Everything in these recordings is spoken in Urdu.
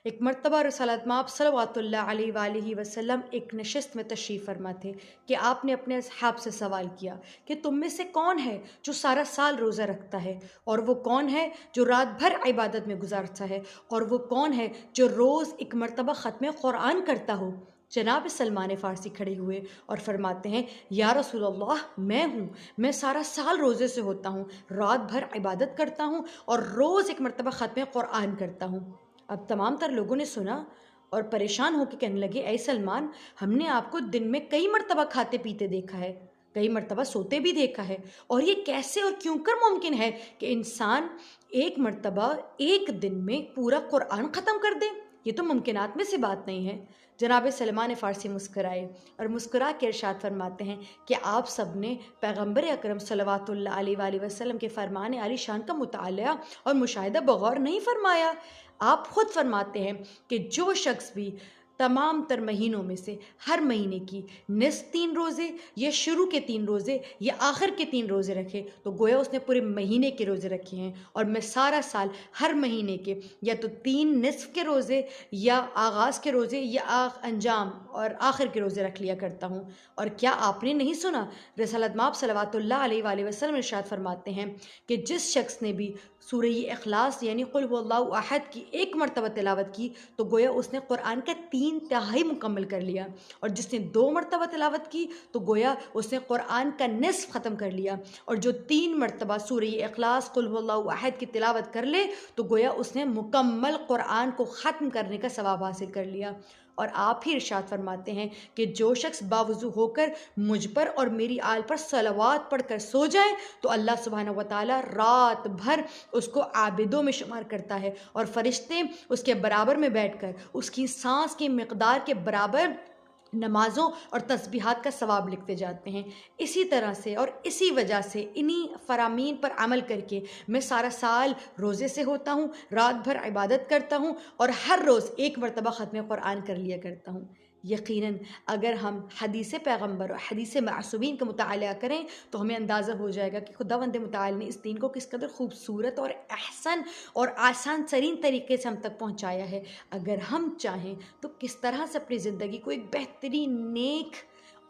ایک مرتبہ رسالت مآب صلواتُ اللہ علیہ وآلہ وسلم ایک نشست میں تشریف فرما تھے کہ آپ نے اپنے اصحاب سے سوال کیا کہ تم میں سے کون ہے جو سارا سال روزہ رکھتا ہے، اور وہ کون ہے جو رات بھر عبادت میں گزارتا ہے، اور وہ کون ہے جو روز ایک مرتبہ ختم قرآن کرتا ہو؟ جناب سلمان فارسی کھڑے ہوئے اور فرماتے ہیں، یا رسول اللہ، میں ہوں۔ میں سارا سال روزے سے ہوتا ہوں، رات بھر عبادت کرتا ہوں اور روز ایک مرتبہ ختم قرآن کرتا ہوں۔ اب تمام تر لوگوں نے سنا اور پریشان ہو کے کہنے لگے، اے سلمان، ہم نے آپ کو دن میں کئی مرتبہ کھاتے پیتے دیکھا ہے، کئی مرتبہ سوتے بھی دیکھا ہے، اور یہ کیسے اور کیوں کر ممکن ہے کہ انسان ایک مرتبہ ایک دن میں پورا قرآن ختم کر دے؟ یہ تو ممکنات میں سے بات نہیں ہے۔ جناب سلمان فارسی مسکرائے اور مسکرا کے ارشاد فرماتے ہیں کہ آپ سب نے پیغمبر اکرم صلوات اللہ علیہ وآلہ وسلم کے فرمان عالی شان کا مطالعہ اور مشاہدہ بغور نہیں فرمایا۔ آپ خود فرماتے ہیں کہ جو شخص بھی تمام تر مہینوں میں سے ہر مہینے کی نصف 3 روزے یا شروع کے 3 روزے یا آخر کے 3 روزے رکھے تو گویا اس نے پورے مہینے کے روزے رکھے ہیں، اور میں سارا سال ہر مہینے کے یا تو 3 نصف کے روزے یا آغاز کے روزے یا انجام اور آخر کے روزے رکھ لیا کرتا ہوں۔ اور کیا آپ نے نہیں سنا، رسالت مآب صلوات اللہ علیہ وآلہ وسلم ارشاد فرماتے ہیں کہ جس شخص نے بھی سورہ اخلاص یعنی قل هو اللہ احد کی ایک مرتبہ تلاوت کی تو گویا اس نے قرآن کا 3/3 مکمل کر لیا، اور جس نے 2 مرتبہ تلاوت کی تو گویا اس نے قرآن کا نصف ختم کر لیا، اور جو 3 مرتبہ سورہ اخلاص قل هو اللہ احد کی تلاوت کر لے تو گویا اس نے مکمل قرآن کو ختم کرنے کا ثواب حاصل کر لیا۔ اور آپ ہی ارشاد فرماتے ہیں کہ جو شخص باوضو ہو کر مجھ پر اور میری آل پر صلوات پڑھ کر سو جائے تو اللہ سبحانہ وتعالی رات بھر اس کو عابدوں میں شمار کرتا ہے، اور فرشتے اس کے برابر میں بیٹھ کر اس کی سانس کی مقدار کے برابر نمازوں اور تسبیحات کا ثواب لکھتے جاتے ہیں۔ اسی طرح سے اور اسی وجہ سے انہی فرامین پر عمل کر کے میں سارا سال روزے سے ہوتا ہوں، رات بھر عبادت کرتا ہوں، اور ہر روز ایک مرتبہ ختم قرآن کر لیا کرتا ہوں۔ یقیناً اگر ہم حدیث پیغمبر اور حدیث معصومین کا مطالعہ کریں تو ہمیں اندازہ ہو جائے گا کہ خداوند متعال نے اس دین کو کس قدر خوبصورت اور احسن اور آسان ترین طریقے سے ہم تک پہنچایا ہے۔ اگر ہم چاہیں تو کس طرح سے اپنی زندگی کو ایک بہترین نیک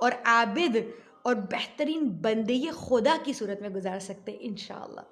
اور عابد اور بہترین بندے خدا کی صورت میں گزار سکتے ہیں انشاءاللہ۔